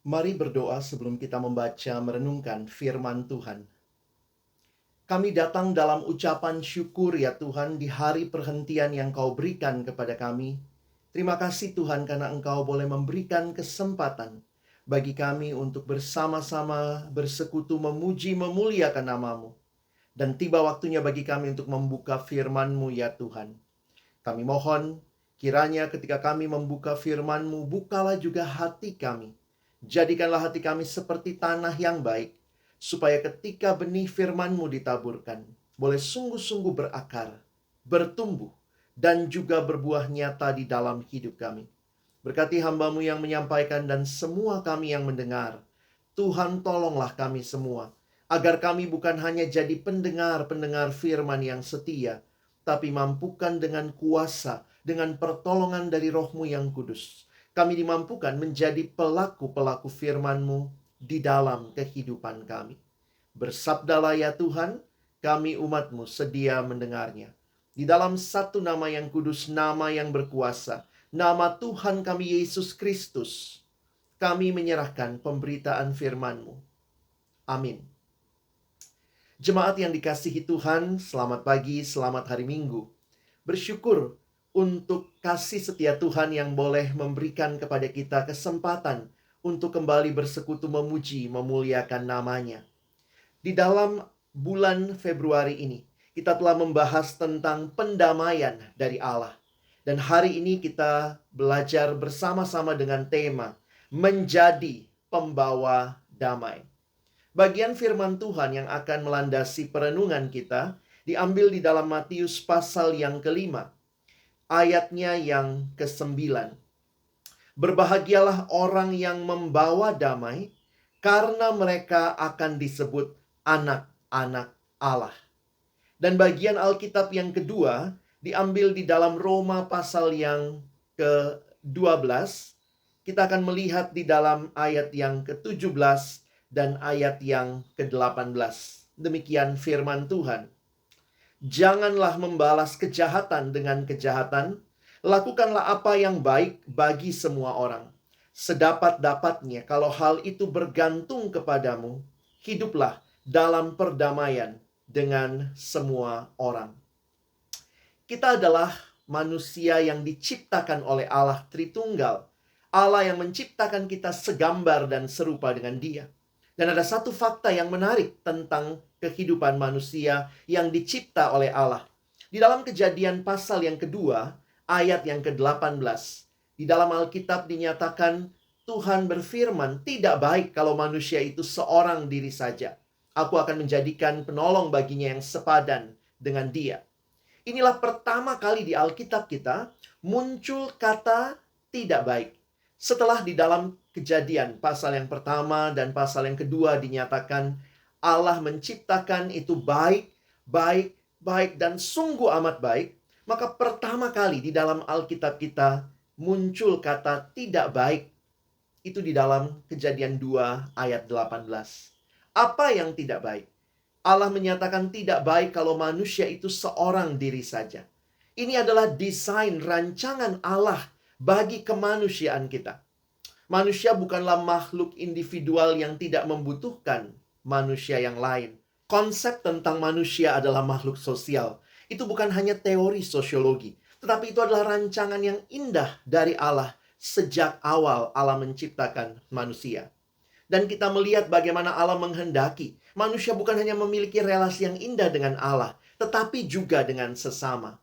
Mari berdoa sebelum kita membaca merenungkan firman Tuhan. Kami datang dalam ucapan syukur ya Tuhan di hari perhentian yang Kau berikan kepada kami. Terima kasih Tuhan karena Engkau boleh memberikan kesempatan bagi kami untuk bersama-sama bersekutu memuji memuliakan nama-Mu. Dan tiba waktunya bagi kami untuk membuka firman-Mu ya Tuhan. Kami mohon kiranya ketika kami membuka firman-Mu, bukalah juga hati kami. Jadikanlah hati kami seperti tanah yang baik, supaya ketika benih firman-Mu ditaburkan, boleh sungguh-sungguh berakar, bertumbuh, dan juga berbuah nyata di dalam hidup kami. Berkati hamba-Mu yang menyampaikan dan semua kami yang mendengar. Tuhan, tolonglah kami semua, agar kami bukan hanya jadi pendengar-pendengar firman yang setia, tapi mampukan dengan kuasa, dengan pertolongan dari Roh-Mu yang kudus, kami dimampukan menjadi pelaku-pelaku firman-Mu di dalam kehidupan kami. Bersabdalah ya Tuhan, kami umat-Mu sedia mendengarnya. Di dalam satu nama yang kudus, nama yang berkuasa, nama Tuhan kami Yesus Kristus, kami menyerahkan pemberitaan firman-Mu. Amin. Jemaat yang dikasihi Tuhan, selamat pagi, selamat hari Minggu. Bersyukur untuk kasih setia Tuhan yang boleh memberikan kepada kita kesempatan untuk kembali bersekutu memuji, memuliakan nama-Nya. Di dalam bulan Februari ini, kita telah membahas tentang pendamaian dari Allah. Dan hari ini kita belajar bersama-sama dengan tema menjadi pembawa damai. Bagian firman Tuhan yang akan melandasi perenungan kita diambil di dalam Matius pasal yang kelima, ayatnya yang ke-9. Berbahagialah orang yang membawa damai, karena mereka akan disebut anak-anak Allah. Dan bagian Alkitab yang kedua diambil di dalam Roma pasal yang ke-12. Kita akan melihat di dalam ayat yang ke-17 dan ayat yang ke-18. Demikian firman Tuhan. Janganlah membalas kejahatan dengan kejahatan. Lakukanlah apa yang baik bagi semua orang. Sedapat-dapatnya, kalau hal itu bergantung kepadamu, hiduplah dalam perdamaian dengan semua orang. Kita adalah manusia yang diciptakan oleh Allah Tritunggal. Allah yang menciptakan kita segambar dan serupa dengan Dia. Dan ada satu fakta yang menarik tentang kehidupan manusia yang dicipta oleh Allah. Di dalam Kejadian pasal yang kedua, ayat yang ke-18. Di dalam Alkitab dinyatakan Tuhan berfirman, tidak baik kalau manusia itu seorang diri saja. Aku akan menjadikan penolong baginya yang sepadan dengan dia. Inilah pertama kali di Alkitab kita muncul kata tidak baik. Setelah di dalam Kejadian pasal yang pertama dan pasal yang kedua dinyatakan Allah menciptakan itu baik, baik, baik dan sungguh amat baik. Maka pertama kali di dalam Alkitab kita muncul kata tidak baik. Itu di dalam Kejadian 2 ayat 18. Apa yang tidak baik? Allah menyatakan tidak baik kalau manusia itu seorang diri saja. Ini adalah desain rancangan Allah bagi kemanusiaan kita. Manusia bukanlah makhluk individual yang tidak membutuhkan manusia yang lain. Konsep tentang manusia adalah makhluk sosial. Itu bukan hanya teori sosiologi, tetapi itu adalah rancangan yang indah dari Allah sejak awal Allah menciptakan manusia. Dan kita melihat bagaimana Allah menghendaki manusia bukan hanya memiliki relasi yang indah dengan Allah, tetapi juga dengan sesama.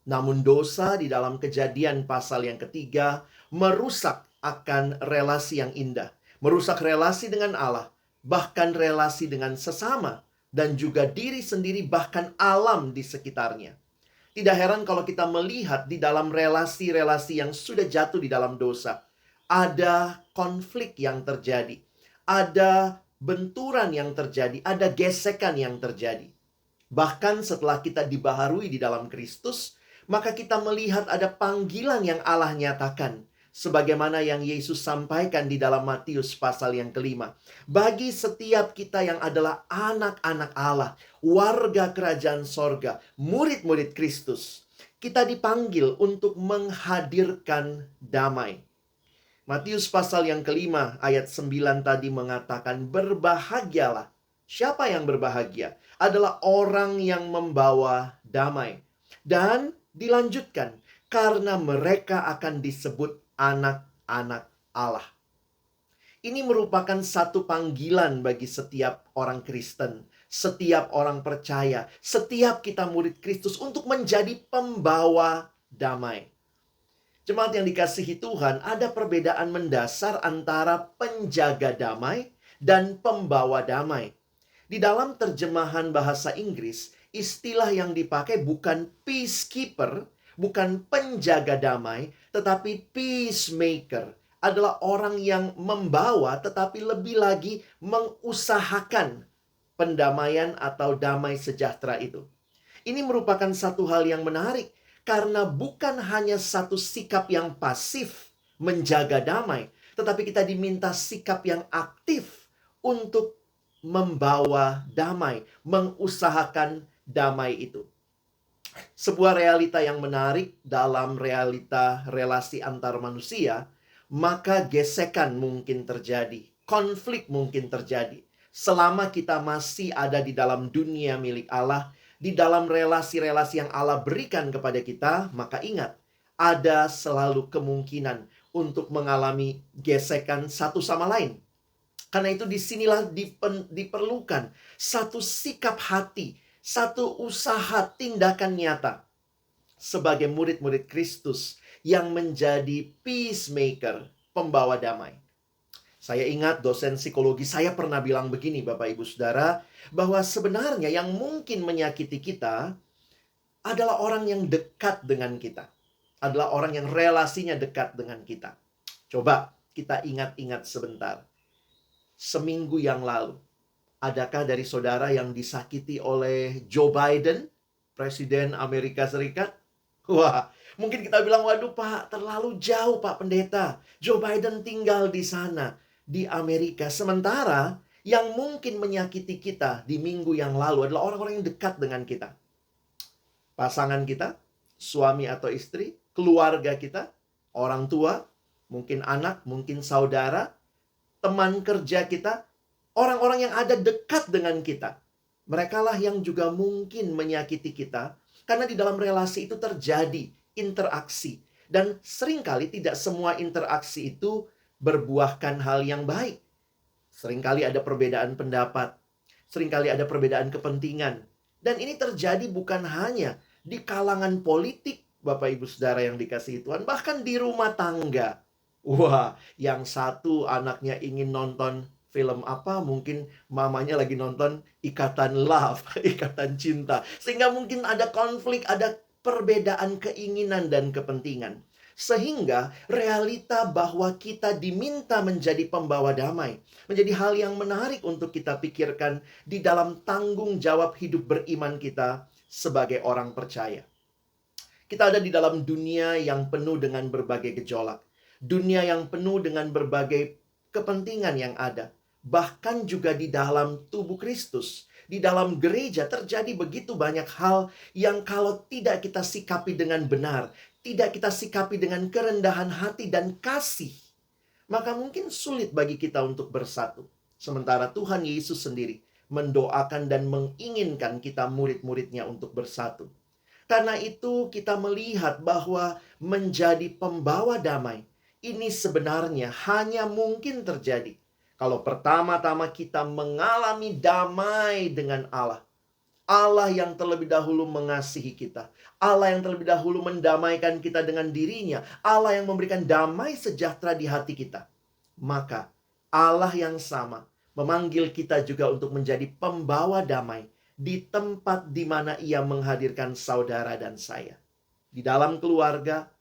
Namun dosa di dalam Kejadian pasal yang ketiga merusak akan relasi yang indah. Merusak relasi dengan Allah, bahkan relasi dengan sesama, dan juga diri sendiri, bahkan alam di sekitarnya. Tidak heran kalau kita melihat di dalam relasi-relasi yang sudah jatuh di dalam dosa, ada konflik yang terjadi, ada benturan yang terjadi, ada gesekan yang terjadi. Bahkan setelah kita dibaharui di dalam Kristus, maka kita melihat ada panggilan yang Allah nyatakan, sebagaimana yang Yesus sampaikan di dalam Matius pasal yang kelima. Bagi setiap kita yang adalah anak-anak Allah, warga kerajaan sorga, murid-murid Kristus, kita dipanggil untuk menghadirkan damai. Matius pasal yang kelima ayat 9 tadi mengatakan berbahagialah. Siapa yang berbahagia? Adalah orang yang membawa damai. Dan dilanjutkan, karena mereka akan disebut anak-anak Allah. Ini merupakan satu panggilan bagi setiap orang Kristen, setiap orang percaya, setiap kita murid Kristus untuk menjadi pembawa damai. Jemaat yang dikasihi Tuhan, ada perbedaan mendasar antara penjaga damai dan pembawa damai. Di dalam terjemahan bahasa Inggris, istilah yang dipakai bukan peacekeeper, bukan penjaga damai, tetapi peacemaker. Adalah orang yang membawa tetapi lebih lagi mengusahakan pendamaian atau damai sejahtera itu. Ini merupakan satu hal yang menarik karena bukan hanya satu sikap yang pasif menjaga damai, tetapi kita diminta sikap yang aktif untuk membawa damai, mengusahakan damai itu. Sebuah realita yang menarik dalam realita relasi antar manusia, maka gesekan mungkin terjadi, konflik mungkin terjadi. Selama kita masih ada di dalam dunia milik Allah, di dalam relasi-relasi yang Allah berikan kepada kita, maka ingat, ada selalu kemungkinan untuk mengalami gesekan satu sama lain. Karena itu disinilah diperlukan satu sikap hati, satu usaha tindakan nyata sebagai murid-murid Kristus yang menjadi peacemaker, pembawa damai. Saya ingat dosen psikologi saya pernah bilang begini, Bapak Ibu Saudara, bahwa sebenarnya yang mungkin menyakiti kita adalah orang yang dekat dengan kita. Adalah orang yang relasinya dekat dengan kita. Coba kita ingat-ingat sebentar. Seminggu yang lalu, adakah dari saudara yang disakiti oleh Joe Biden, Presiden Amerika Serikat? Wah, mungkin kita bilang, waduh Pak, terlalu jauh Pak Pendeta. Joe Biden tinggal di sana, di Amerika. Sementara yang mungkin menyakiti kita di minggu yang lalu adalah orang-orang yang dekat dengan kita. Pasangan kita, suami atau istri, keluarga kita, orang tua, mungkin anak, mungkin saudara, teman kerja kita, orang-orang yang ada dekat dengan kita. Merekalah yang juga mungkin menyakiti kita, karena di dalam relasi itu terjadi interaksi. Dan seringkali tidak semua interaksi itu berbuahkan hal yang baik. Seringkali ada perbedaan pendapat. Seringkali ada perbedaan kepentingan. Dan ini terjadi bukan hanya di kalangan politik, Bapak Ibu Saudara yang dikasihi Tuhan, bahkan di rumah tangga. Wah, yang satu anaknya ingin nonton film apa, mungkin mamanya lagi nonton Ikatan Love, Ikatan Cinta. Sehingga mungkin ada konflik, ada perbedaan keinginan dan kepentingan. Sehingga realita bahwa kita diminta menjadi pembawa damai menjadi hal yang menarik untuk kita pikirkan di dalam tanggung jawab hidup beriman kita sebagai orang percaya. Kita ada di dalam dunia yang penuh dengan berbagai gejolak. Dunia yang penuh dengan berbagai kepentingan yang ada. Bahkan juga di dalam tubuh Kristus, di dalam gereja terjadi begitu banyak hal yang kalau tidak kita sikapi dengan benar, tidak kita sikapi dengan kerendahan hati dan kasih, maka mungkin sulit bagi kita untuk bersatu. Sementara Tuhan Yesus sendiri mendoakan dan menginginkan kita murid-muridnya untuk bersatu. Karena itu kita melihat bahwa menjadi pembawa damai ini sebenarnya hanya mungkin terjadi kalau pertama-tama kita mengalami damai dengan Allah. Allah yang terlebih dahulu mengasihi kita. Allah yang terlebih dahulu mendamaikan kita dengan dirinya. Allah yang memberikan damai sejahtera di hati kita. Maka Allah yang sama memanggil kita juga untuk menjadi pembawa damai di tempat di mana Ia menghadirkan saudara dan saya. Di dalam keluarga,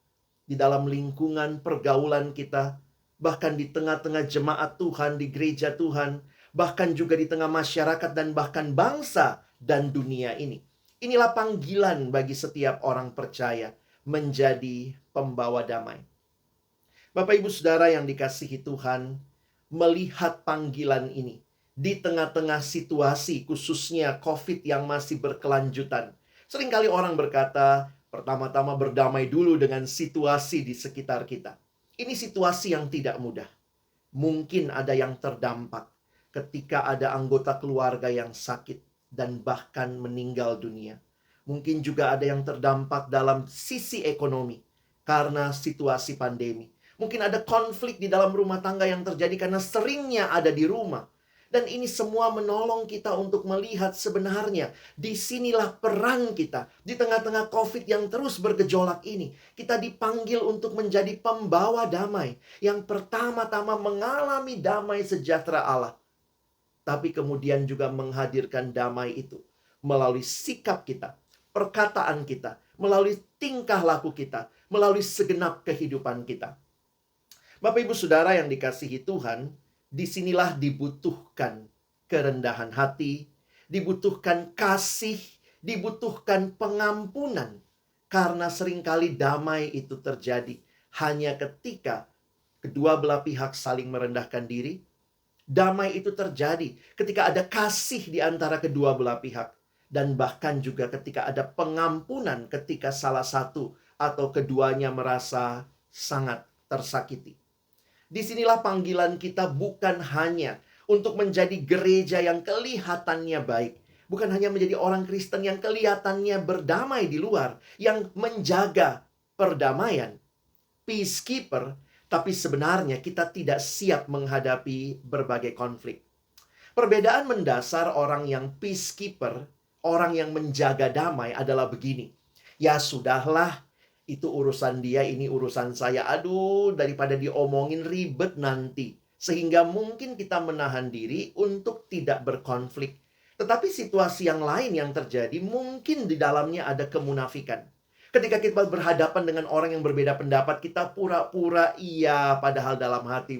di dalam lingkungan pergaulan kita, bahkan di tengah-tengah jemaat Tuhan, di gereja Tuhan, bahkan juga di tengah masyarakat dan bahkan bangsa dan dunia ini. Inilah panggilan bagi setiap orang percaya menjadi pembawa damai. Bapak Ibu Saudara yang dikasihi Tuhan, melihat panggilan ini di tengah-tengah situasi khususnya COVID yang masih berkelanjutan. Seringkali orang berkata, pertama-tama berdamai dulu dengan situasi di sekitar kita. Ini situasi yang tidak mudah. Mungkin ada yang terdampak ketika ada anggota keluarga yang sakit dan bahkan meninggal dunia. Mungkin juga ada yang terdampak dalam sisi ekonomi karena situasi pandemi. Mungkin ada konflik di dalam rumah tangga yang terjadi karena seringnya ada di rumah. Dan ini semua menolong kita untuk melihat sebenarnya disinilah peran kita. Di tengah-tengah COVID yang terus bergejolak ini, kita dipanggil untuk menjadi pembawa damai. Yang pertama-tama mengalami damai sejahtera Allah. Tapi kemudian juga menghadirkan damai itu melalui sikap kita, perkataan kita, melalui tingkah laku kita, melalui segenap kehidupan kita. Bapak Ibu Saudara yang dikasihi Tuhan, disinilah dibutuhkan kerendahan hati, dibutuhkan kasih, dibutuhkan pengampunan. Karena seringkali damai itu terjadi hanya ketika kedua belah pihak saling merendahkan diri. Damai itu terjadi ketika ada kasih di antara kedua belah pihak. Dan bahkan juga ketika ada pengampunan ketika salah satu atau keduanya merasa sangat tersakiti. Disinilah panggilan kita bukan hanya untuk menjadi gereja yang kelihatannya baik. Bukan hanya menjadi orang Kristen yang kelihatannya berdamai di luar. Yang menjaga perdamaian. Peacekeeper. Tapi sebenarnya kita tidak siap menghadapi berbagai konflik. Perbedaan mendasar orang yang peacekeeper, orang yang menjaga damai adalah begini. Ya sudahlah. Itu urusan dia, ini urusan saya. Aduh, daripada diomongin ribet nanti. Sehingga mungkin kita menahan diri untuk tidak berkonflik. Tetapi situasi yang lain yang terjadi, mungkin di dalamnya ada kemunafikan. Ketika kita berhadapan dengan orang yang berbeda pendapat, kita pura-pura iya, padahal dalam hati,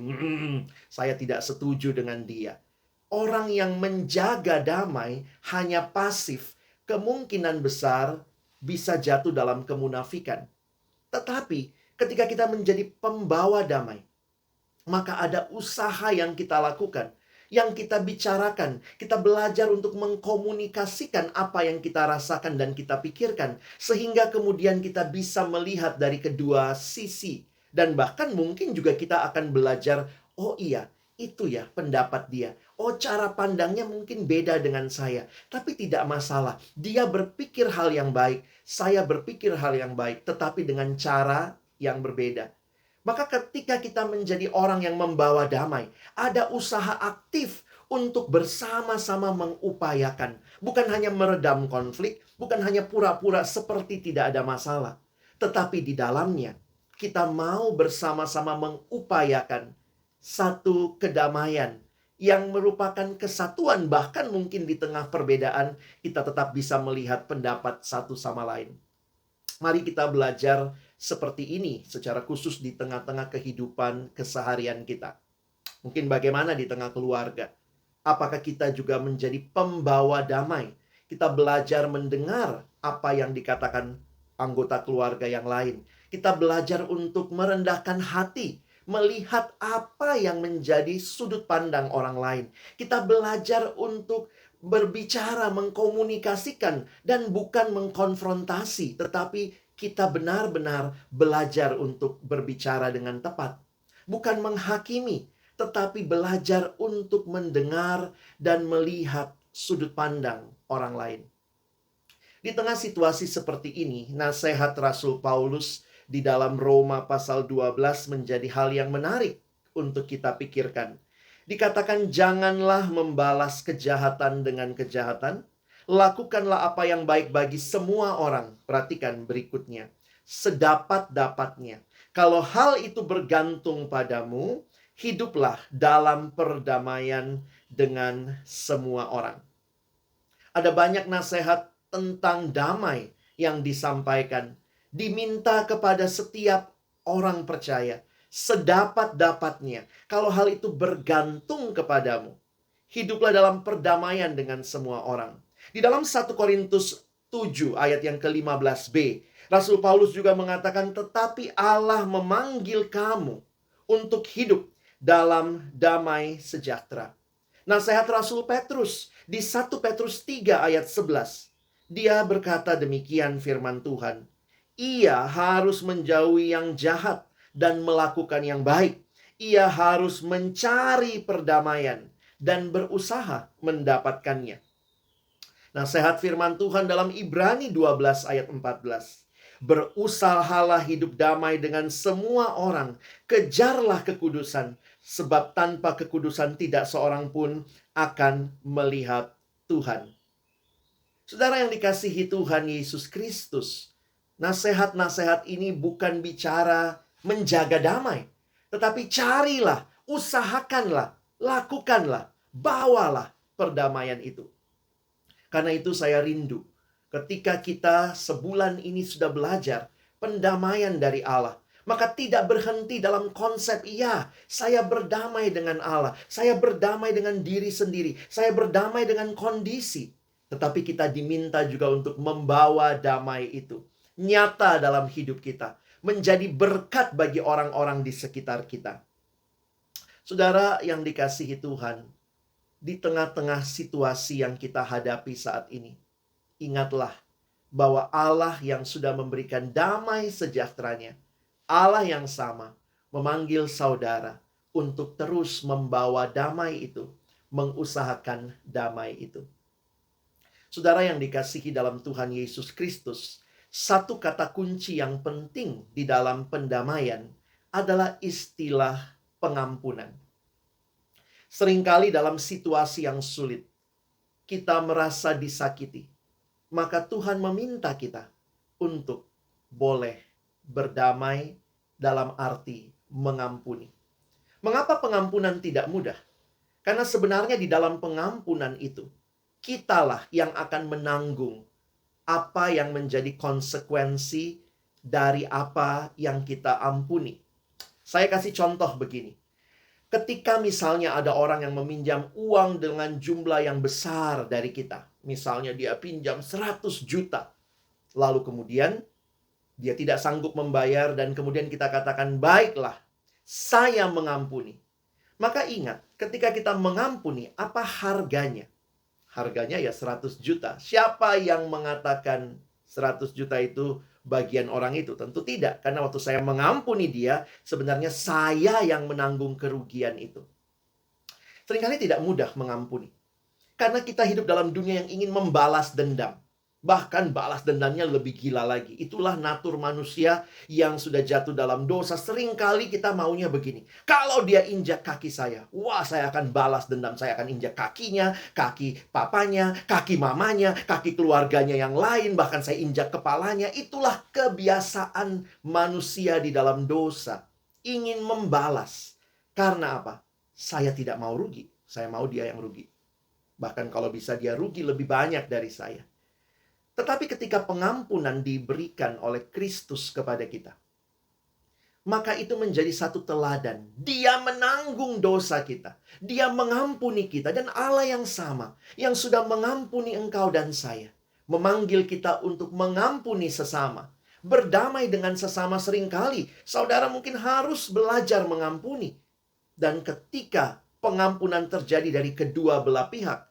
saya tidak setuju dengan dia. Orang yang menjaga damai hanya pasif, kemungkinan besar bisa jatuh dalam kemunafikan. Tetapi ketika kita menjadi pembawa damai, maka ada usaha yang kita lakukan, yang kita bicarakan. Kita belajar untuk mengkomunikasikan apa yang kita rasakan dan kita pikirkan. Sehingga kemudian kita bisa melihat dari kedua sisi. Dan bahkan mungkin juga kita akan belajar, oh iya, itu ya pendapat dia. Oh, cara pandangnya mungkin beda dengan saya. Tapi tidak masalah. Dia berpikir hal yang baik. Saya berpikir hal yang baik. Tetapi dengan cara yang berbeda. Maka ketika kita menjadi orang yang membawa damai, ada usaha aktif untuk bersama-sama mengupayakan. Bukan hanya meredam konflik. Bukan hanya pura-pura seperti tidak ada masalah. Tetapi di dalamnya, kita mau bersama-sama mengupayakan satu kedamaian yang merupakan kesatuan, bahkan mungkin di tengah perbedaan kita tetap bisa melihat pendapat satu sama lain. Mari kita belajar seperti ini secara khusus di tengah-tengah kehidupan keseharian kita. Mungkin bagaimana di tengah keluarga? Apakah kita juga menjadi pembawa damai? Kita belajar mendengar apa yang dikatakan anggota keluarga yang lain. Kita belajar untuk merendahkan hati, melihat apa yang menjadi sudut pandang orang lain. Kita belajar untuk berbicara, mengkomunikasikan, dan bukan mengkonfrontasi. Tetapi kita benar-benar belajar untuk berbicara dengan tepat. Bukan menghakimi, tetapi belajar untuk mendengar dan melihat sudut pandang orang lain. Di tengah situasi seperti ini, nasihat Rasul Paulus di dalam Roma pasal 12 menjadi hal yang menarik untuk kita pikirkan. Dikatakan janganlah membalas kejahatan dengan kejahatan. Lakukanlah apa yang baik bagi semua orang. Perhatikan berikutnya. Sedapat-dapatnya. Kalau hal itu bergantung padamu, hiduplah dalam perdamaian dengan semua orang. Ada banyak nasihat tentang damai yang disampaikan. Diminta kepada setiap orang percaya sedapat-dapatnya. Kalau hal itu bergantung kepadamu, hiduplah dalam perdamaian dengan semua orang. Di dalam 1 Korintus 7 ayat yang ke-15b, Rasul Paulus juga mengatakan, tetapi Allah memanggil kamu untuk hidup dalam damai sejahtera. Nasihat Rasul Petrus di 1 Petrus 3 ayat 11. Dia berkata demikian firman Tuhan. Ia harus menjauhi yang jahat dan melakukan yang baik. Ia harus mencari perdamaian dan berusaha mendapatkannya. Nasihat firman Tuhan dalam Ibrani 12 ayat 14. Berusahalah hidup damai dengan semua orang. Kejarlah kekudusan, sebab tanpa kekudusan tidak seorang pun akan melihat Tuhan. Saudara yang dikasihi Tuhan Yesus Kristus, nasihat-nasihat ini bukan bicara menjaga damai, tetapi carilah, usahakanlah, lakukanlah, bawalah perdamaian itu. Karena itu saya rindu ketika kita sebulan ini sudah belajar pendamaian dari Allah. Maka tidak berhenti dalam konsep, iya, saya berdamai dengan Allah. Saya berdamai dengan diri sendiri. Saya berdamai dengan kondisi. Tetapi kita diminta juga untuk membawa damai itu nyata dalam hidup kita. Menjadi berkat bagi orang-orang di sekitar kita. Saudara yang dikasihi Tuhan, di tengah-tengah situasi yang kita hadapi saat ini, ingatlah bahwa Allah yang sudah memberikan damai sejahteranya, Allah yang sama memanggil saudara untuk terus membawa damai itu, mengusahakan damai itu. Saudara yang dikasihi dalam Tuhan Yesus Kristus, satu kata kunci yang penting di dalam pendamaian adalah istilah pengampunan. Seringkali dalam situasi yang sulit, kita merasa disakiti. Maka Tuhan meminta kita untuk boleh berdamai dalam arti mengampuni. Mengapa pengampunan tidak mudah? Karena sebenarnya di dalam pengampunan itu, kitalah yang akan menanggung apa yang menjadi konsekuensi dari apa yang kita ampuni. Saya kasih contoh begini. Ketika misalnya ada orang yang meminjam uang dengan jumlah yang besar dari kita. Misalnya dia pinjam 100 juta. Lalu kemudian dia tidak sanggup membayar dan kemudian kita katakan, baiklah, saya mengampuni. Maka ingat, ketika kita mengampuni, apa harganya? Harganya ya 100 juta. Siapa yang mengatakan 100 juta itu bagian orang itu? Tentu tidak. Karena waktu saya mengampuni dia, sebenarnya saya yang menanggung kerugian itu. Seringkali tidak mudah mengampuni. Karena kita hidup dalam dunia yang ingin membalas dendam. Bahkan balas dendamnya lebih gila lagi. Itulah natur manusia yang sudah jatuh dalam dosa. Seringkali kita maunya begini. Kalau dia injak kaki saya, wah, saya akan balas dendam. Saya akan injak kakinya, kaki papanya, kaki mamanya, kaki keluarganya yang lain. Bahkan saya injak kepalanya. Itulah kebiasaan manusia di dalam dosa. Ingin membalas. Karena apa? Saya tidak mau rugi. Saya mau dia yang rugi. Bahkan kalau bisa dia rugi lebih banyak dari saya. Tetapi ketika pengampunan diberikan oleh Kristus kepada kita, maka itu menjadi satu teladan. Dia menanggung dosa kita. Dia mengampuni kita. Dan Allah yang sama, yang sudah mengampuni engkau dan saya, memanggil kita untuk mengampuni sesama. Berdamai dengan sesama seringkali. Saudara mungkin harus belajar mengampuni. Dan ketika pengampunan terjadi dari kedua belah pihak,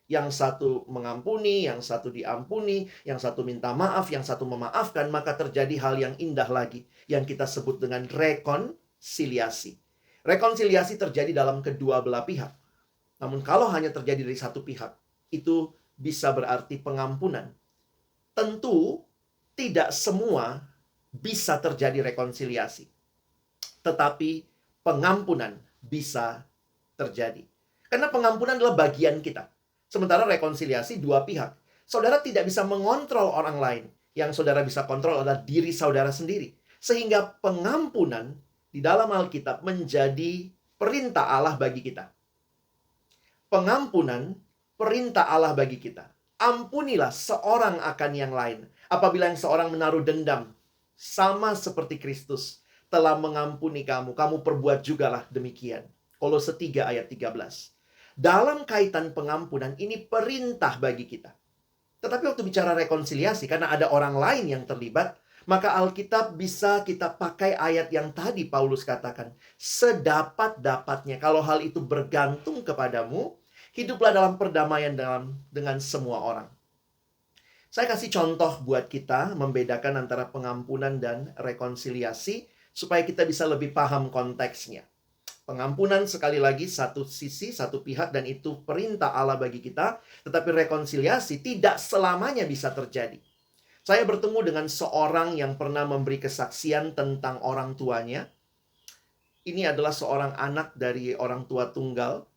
yang satu mengampuni, yang satu diampuni, yang satu minta maaf, yang satu memaafkan, maka terjadi hal yang indah lagi, yang kita sebut dengan rekonsiliasi. Rekonsiliasi terjadi dalam kedua belah pihak. Namun kalau hanya terjadi dari satu pihak, itu bisa berarti pengampunan. Tentu tidak semua bisa terjadi rekonsiliasi. Tetapi pengampunan bisa terjadi. Karena pengampunan adalah bagian kita. Sementara rekonsiliasi dua pihak. Saudara tidak bisa mengontrol orang lain. Yang saudara bisa kontrol adalah diri saudara sendiri. Sehingga pengampunan di dalam Alkitab menjadi perintah Allah bagi kita. Pengampunan perintah Allah bagi kita. Ampunilah seorang akan yang lain. Apabila yang seorang menaruh dendam, sama seperti Kristus telah mengampuni kamu, kamu perbuat jugalah demikian. Kolose 3 ayat 13. Dalam kaitan pengampunan, ini perintah bagi kita. Tetapi waktu bicara rekonsiliasi, karena ada orang lain yang terlibat, maka Alkitab bisa kita pakai ayat yang tadi Paulus katakan. Sedapat-dapatnya, kalau hal itu bergantung kepadamu, hiduplah dalam perdamaian dengan semua orang. Saya kasih contoh buat kita membedakan antara pengampunan dan rekonsiliasi supaya kita bisa lebih paham konteksnya. Pengampunan sekali lagi satu sisi, satu pihak, dan itu perintah Allah bagi kita. Tetapi rekonsiliasi tidak selamanya bisa terjadi. Saya bertemu dengan seorang yang pernah memberi kesaksian tentang orang tuanya. Ini adalah seorang anak dari orang tua tunggal.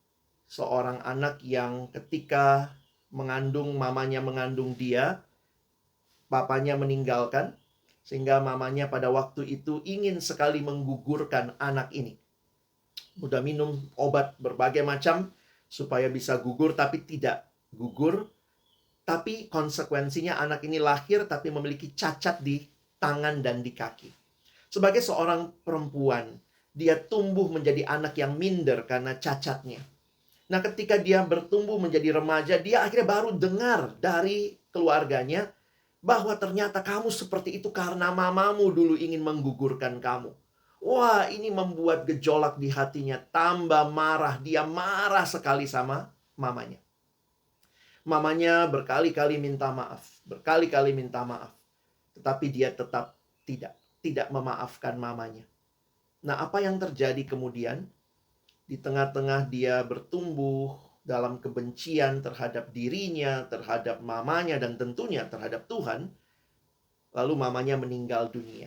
Seorang anak yang ketika mamanya mengandung dia, papanya meninggalkan. Sehingga mamanya pada waktu itu ingin sekali menggugurkan anak ini. Udah minum obat berbagai macam supaya bisa gugur, tapi tidak gugur. Tapi konsekuensinya anak ini lahir tapi memiliki cacat di tangan dan di kaki. Sebagai seorang perempuan, dia tumbuh menjadi anak yang minder karena cacatnya. Nah, ketika dia bertumbuh menjadi remaja, dia akhirnya baru dengar dari keluarganya bahwa ternyata kamu seperti itu karena mamamu dulu ingin menggugurkan kamu. Wah, ini membuat gejolak di hatinya, tambah marah. Dia marah sekali sama mamanya. Mamanya berkali-kali minta maaf, berkali-kali minta maaf. Tetapi dia tetap tidak memaafkan mamanya. Nah, apa yang terjadi kemudian? Di tengah-tengah dia bertumbuh dalam kebencian terhadap dirinya, terhadap mamanya, dan tentunya terhadap Tuhan. Lalu mamanya meninggal dunia.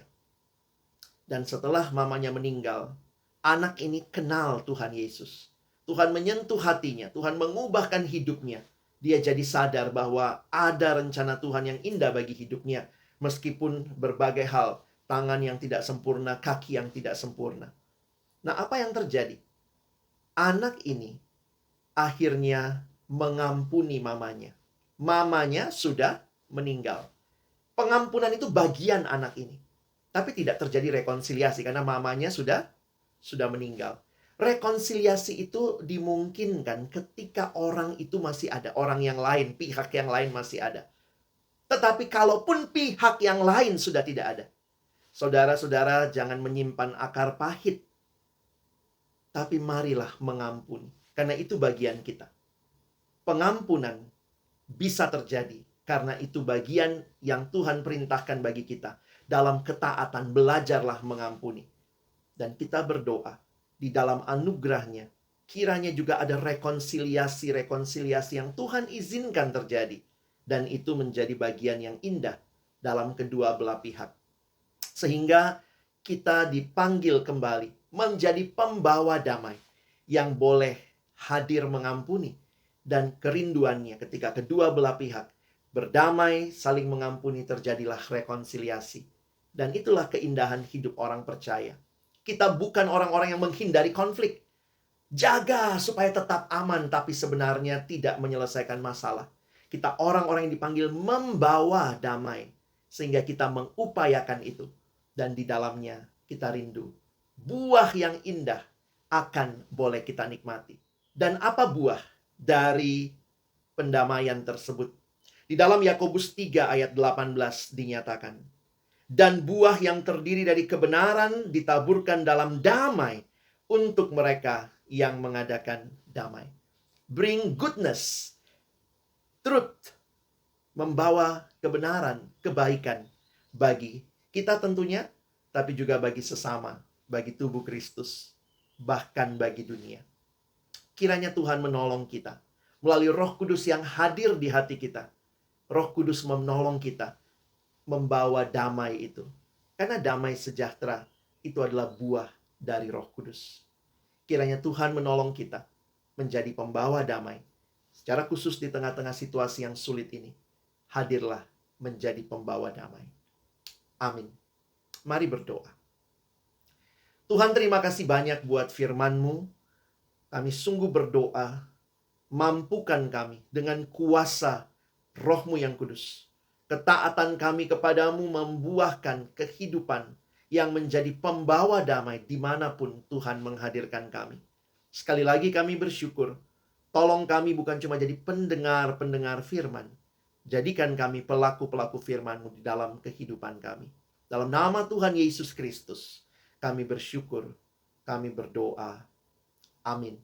Dan setelah mamanya meninggal, anak ini kenal Tuhan Yesus. Tuhan menyentuh hatinya, Tuhan mengubahkan hidupnya. Dia jadi sadar bahwa ada rencana Tuhan yang indah bagi hidupnya. Meskipun berbagai hal, tangan yang tidak sempurna, kaki yang tidak sempurna. Nah, apa yang terjadi? Anak ini akhirnya mengampuni mamanya. Mamanya sudah meninggal. Pengampunan itu bagian anak ini. Tapi tidak terjadi rekonsiliasi karena mamanya sudah meninggal. Rekonsiliasi itu dimungkinkan ketika orang itu masih ada. Orang yang lain, pihak yang lain masih ada. Tetapi kalaupun pihak yang lain sudah tidak ada, saudara-saudara jangan menyimpan akar pahit. Tapi marilah mengampuni. Karena itu bagian kita. Pengampunan bisa terjadi karena itu bagian yang Tuhan perintahkan bagi kita. Dalam ketaatan belajarlah mengampuni. Dan kita berdoa di dalam anugerahnya. Kiranya juga ada rekonsiliasi-rekonsiliasi yang Tuhan izinkan terjadi. Dan itu menjadi bagian yang indah dalam kedua belah pihak. Sehingga kita dipanggil kembali menjadi pembawa damai. Yang boleh hadir mengampuni. Dan kerinduannya ketika kedua belah pihak berdamai, saling mengampuni, terjadilah rekonsiliasi. Dan itulah keindahan hidup orang percaya. Kita bukan orang-orang yang menghindari konflik. Jaga supaya tetap aman, tapi sebenarnya tidak menyelesaikan masalah. Kita orang-orang yang dipanggil membawa damai. Sehingga kita mengupayakan itu. Dan di dalamnya kita rindu. Buah yang indah akan boleh kita nikmati. Dan apa buah dari pendamaian tersebut? Di dalam Yakobus 3 ayat 18 dinyatakan, dan buah yang terdiri dari kebenaran ditaburkan dalam damai untuk mereka yang mengadakan damai. Bring goodness, truth, membawa kebenaran, kebaikan bagi kita tentunya, tapi juga bagi sesama, bagi tubuh Kristus, bahkan bagi dunia. Kiranya Tuhan menolong kita melalui Roh Kudus yang hadir di hati kita. Roh Kudus menolong kita membawa damai itu. Karena damai sejahtera itu adalah buah dari Roh Kudus. Kiranya Tuhan menolong kita menjadi pembawa damai. Secara khusus di tengah-tengah situasi yang sulit ini. Hadirlah menjadi pembawa damai. Amin. Mari berdoa. Tuhan, terima kasih banyak buat firman-Mu. Kami sungguh berdoa, mampukan kami dengan kuasa Roh-Mu yang kudus. Ketaatan kami kepadamu membuahkan kehidupan yang menjadi pembawa damai dimanapun Tuhan menghadirkan kami. Sekali lagi kami bersyukur. Tolong kami bukan cuma jadi pendengar-pendengar firman. Jadikan kami pelaku-pelaku firman-Mu di dalam kehidupan kami. Dalam nama Tuhan Yesus Kristus, kami bersyukur, kami berdoa. Amin.